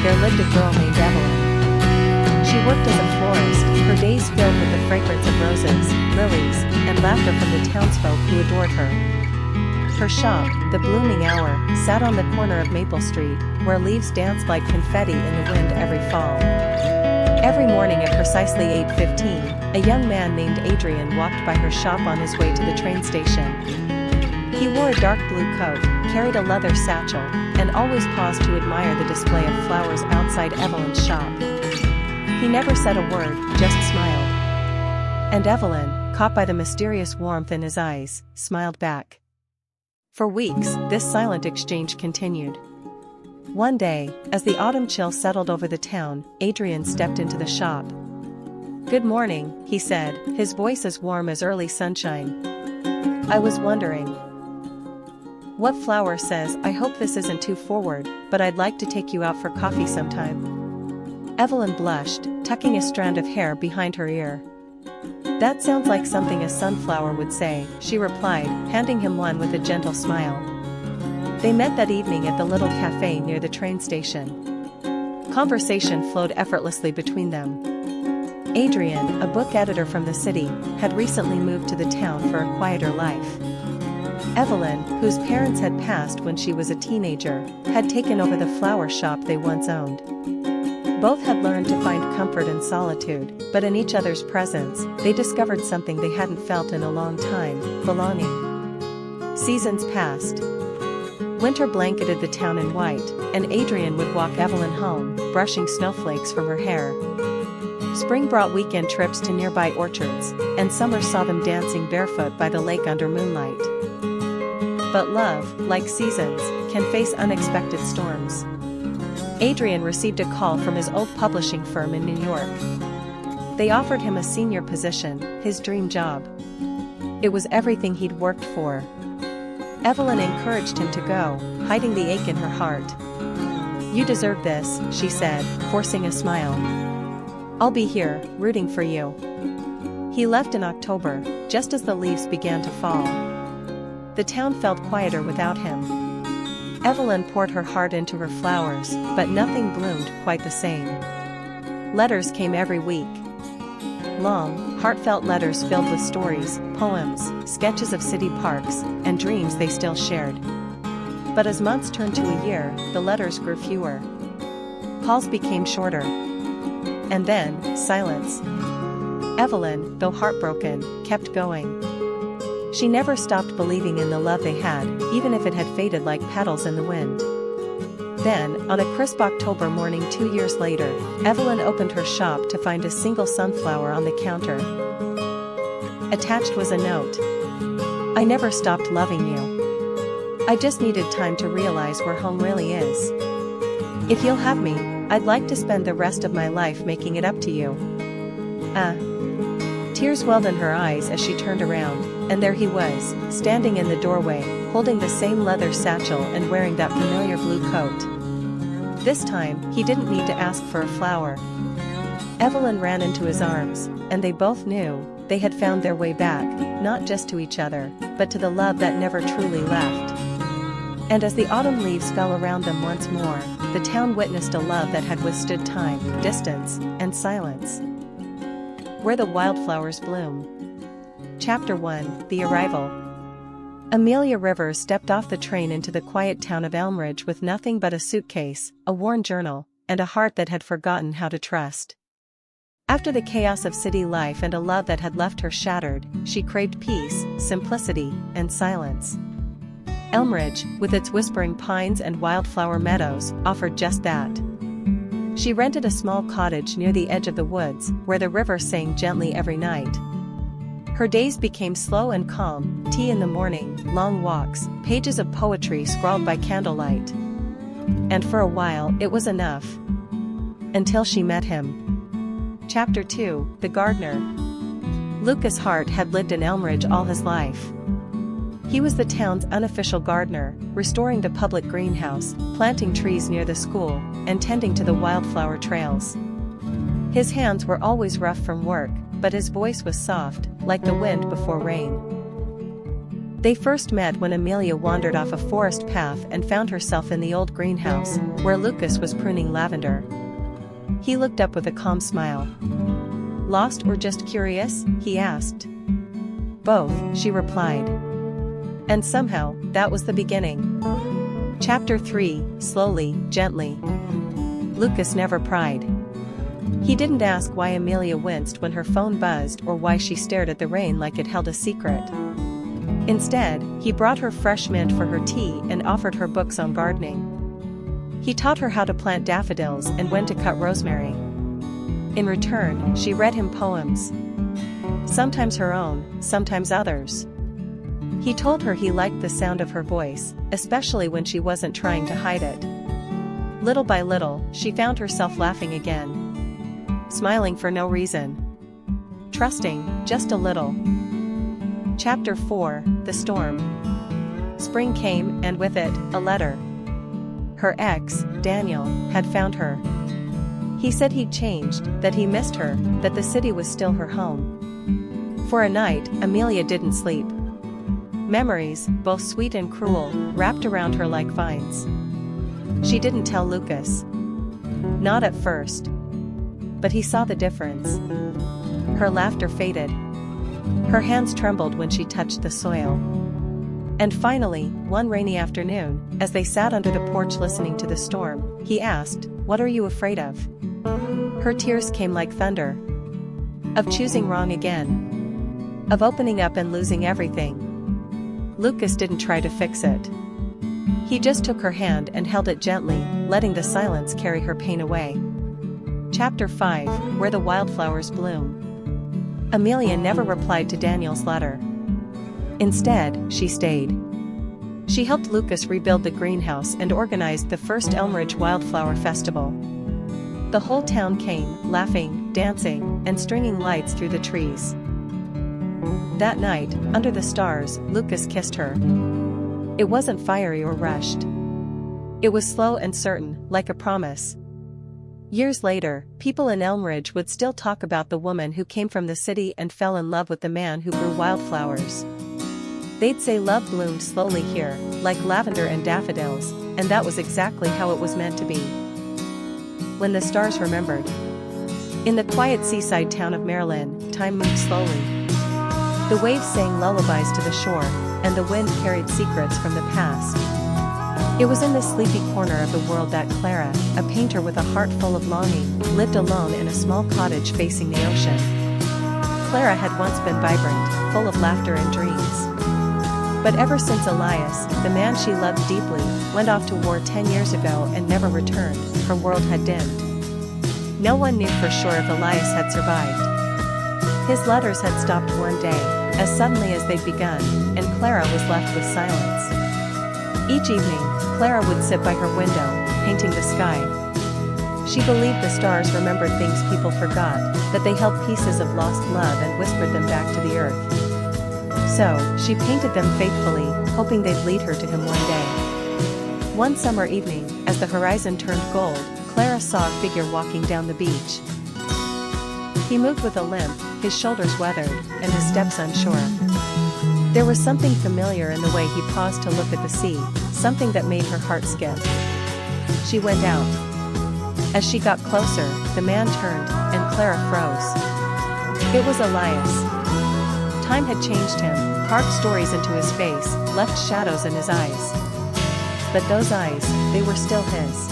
there lived a girl named Evelyn. She worked as a florist, her days filled with the fragrance of roses, lilies, and laughter from the townsfolk who adored her. Her shop, the Blooming Hour, sat on the corner of Maple Street, where leaves danced like confetti in the wind every fall. Every morning at precisely 8:15, a young man named Adrian walked by her shop on his way to the train station. He wore a dark blue coat, carried a leather satchel, and always paused to admire the display of flowers outside Evelyn's shop. He never said a word, just smiled. And Evelyn, caught by the mysterious warmth in his eyes, smiled back. For weeks, this silent exchange continued. One day, as the autumn chill settled over the town, Adrian stepped into the shop. "Good morning," he said, his voice as warm as early sunshine. "I was wondering what flower says, 'I hope this isn't too forward, but I'd like to take you out for coffee sometime.'" Evelyn blushed, tucking a strand of hair behind her ear. "That sounds like something a sunflower would say," she replied, handing him one with a gentle smile. They met that evening at the little cafe near the train station. Conversation flowed effortlessly between them. Adrian, a book editor from the city, had recently moved to the town for a quieter life. Evelyn, whose parents had passed when she was a teenager, had taken over the flower shop they once owned. Both had learned to find comfort in solitude, but in each other's presence, they discovered something they hadn't felt in a long time: belonging. Seasons passed. Winter blanketed the town in white, and Adrian would walk Evelyn home, brushing snowflakes from her hair. Spring brought weekend trips to nearby orchards, and summer saw them dancing barefoot by the lake under moonlight. But love, like seasons, can face unexpected storms. Adrian received a call from his old publishing firm in New York. They offered him a senior position, his dream job. It was everything he'd worked for. Evelyn encouraged him to go, hiding the ache in her heart. "You deserve this," she said, forcing a smile. "I'll be here, rooting for you." He left in October, just as the leaves began to fall. The town felt quieter without him. Evelyn poured her heart into her flowers, but nothing bloomed quite the same. Letters came every week. Long, heartfelt letters filled with stories, poems, sketches of city parks, and dreams they still shared. But as months turned to a year, the letters grew fewer. Calls became shorter. And then, silence. Evelyn, though heartbroken, kept going. She never stopped believing in the love they had, even if it had faded like petals in the wind. Then, on a crisp October morning 2 years later, Evelyn opened her shop to find a single sunflower on the counter. Attached was a note. "I never stopped loving you. I just needed time to realize where home really is. If you'll have me, I'd like to spend the rest of my life making it up to you." Tears welled in her eyes as she turned around, and there he was, standing in the doorway, holding the same leather satchel and wearing that familiar blue coat. This time, he didn't need to ask for a flower. Evelyn ran into his arms, and they both knew they had found their way back, not just to each other, but to the love that never truly left. And as the autumn leaves fell around them once more, the town witnessed a love that had withstood time, distance, and silence. Where the Wildflowers Bloom. Chapter 1: The Arrival. Amelia Rivers stepped off the train into the quiet town of Elmridge with nothing but a suitcase, a worn journal, and a heart that had forgotten how to trust. After the chaos of city life and a love that had left her shattered, she craved peace, simplicity, and silence. Elmridge, with its whispering pines and wildflower meadows, offered just that. She rented a small cottage near the edge of the woods, where the river sang gently every night. Her days became slow and calm, tea in the morning, long walks, pages of poetry scrawled by candlelight. And for a while, it was enough. Until she met him. Chapter 2: The Gardener. Lucas Hart had lived in Elmridge all his life. He was the town's unofficial gardener, restoring the public greenhouse, planting trees near the school, and tending to the wildflower trails. His hands were always rough from work, but his voice was soft, like the wind before rain. They first met when Amelia wandered off a forest path and found herself in the old greenhouse, where Lucas was pruning lavender. He looked up with a calm smile. "Lost or just curious?" he asked. "Both," she replied. And somehow, that was the beginning. Chapter 3, Slowly, Gently. Lucas never pried. He didn't ask why Amelia winced when her phone buzzed or why she stared at the rain like it held a secret. Instead, he brought her fresh mint for her tea and offered her books on gardening. He taught her how to plant daffodils and when to cut rosemary. In return, she read him poems. Sometimes her own, sometimes others. He told her he liked the sound of her voice, especially when she wasn't trying to hide it. Little by little, she found herself laughing again. Smiling for no reason. Trusting, just a little. Chapter 4, The Storm. Spring came, and with it, a letter. Her ex, Daniel, had found her. He said he'd changed, that he missed her, that the city was still her home. For a night, Amelia didn't sleep. Memories, both sweet and cruel, wrapped around her like vines. She didn't tell Lucas. Not at first. But he saw the difference. Her laughter faded. Her hands trembled when she touched the soil. And finally, one rainy afternoon, as they sat under the porch listening to the storm, he asked, "What are you afraid of?" Her tears came like thunder. Of choosing wrong again. Of opening up and losing everything. Lucas didn't try to fix it. He just took her hand and held it gently, letting the silence carry her pain away. Chapter 5, Where the Wildflowers Bloom. Amelia never replied to Daniel's letter. Instead, she stayed. She helped Lucas rebuild the greenhouse and organized the first Elmridge Wildflower Festival. The whole town came, laughing, dancing, and stringing lights through the trees. That night, under the stars, Lucas kissed her. It wasn't fiery or rushed. It was slow and certain, like a promise. Years later, people in Elmridge would still talk about the woman who came from the city and fell in love with the man who grew wildflowers. They'd say love bloomed slowly here, like lavender and daffodils, and that was exactly how it was meant to be. When the stars remembered. In the quiet seaside town of Maryland, time moved slowly. The waves sang lullabies to the shore, and the wind carried secrets from the past. It was in this sleepy corner of the world that Clara, a painter with a heart full of longing, lived alone in a small cottage facing the ocean. Clara had once been vibrant, full of laughter and dreams. But ever since Elias, the man she loved deeply, went off to war 10 years ago and never returned, her world had dimmed. No one knew for sure if Elias had survived. His letters had stopped one day, as suddenly as they'd begun, and Clara was left with silence. Each evening, Clara would sit by her window, painting the sky. She believed the stars remembered things people forgot, that they held pieces of lost love and whispered them back to the earth. So, she painted them faithfully, hoping they'd lead her to him one day. One summer evening, as the horizon turned gold, Clara saw a figure walking down the beach. He moved with a limp, his shoulders weathered, and his steps unsure. There was something familiar in the way he paused to look at the sea, something that made her heart skip. She went out. As she got closer, the man turned, and Clara froze. It was Elias. Time had changed him, carved stories into his face, left shadows in his eyes. But those eyes, they were still his.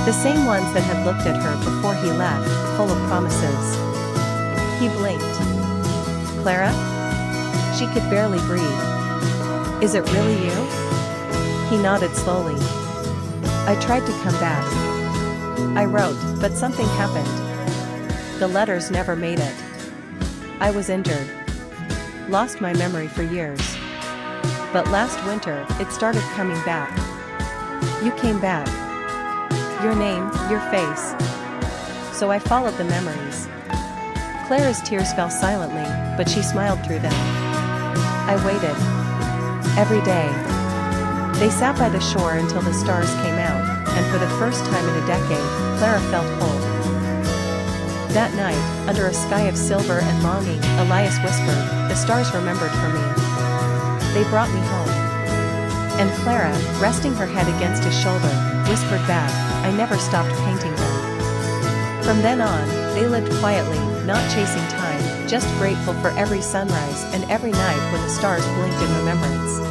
The same ones that had looked at her before he left, full of promises. He blinked. "Clara?" She could barely breathe. "Is it really you?" He nodded slowly. "I tried to come back. I wrote, but something happened. The letters never made it. I was injured. Lost my memory for years. But last winter, it started coming back. You came back. Your name, your face. So I followed the memories." Clara's tears fell silently, but she smiled through them. "I waited. Every day." They sat by the shore until the stars came out, and for the first time in a decade, Clara felt whole. That night, under a sky of silver and longing, Elias whispered, "The stars remembered for me. They brought me home. And Clara, resting her head against his shoulder, whispered back, I never stopped painting them. From then on, they lived quietly, not chasing time, just grateful for every sunrise and every night when the stars blinked in remembrance.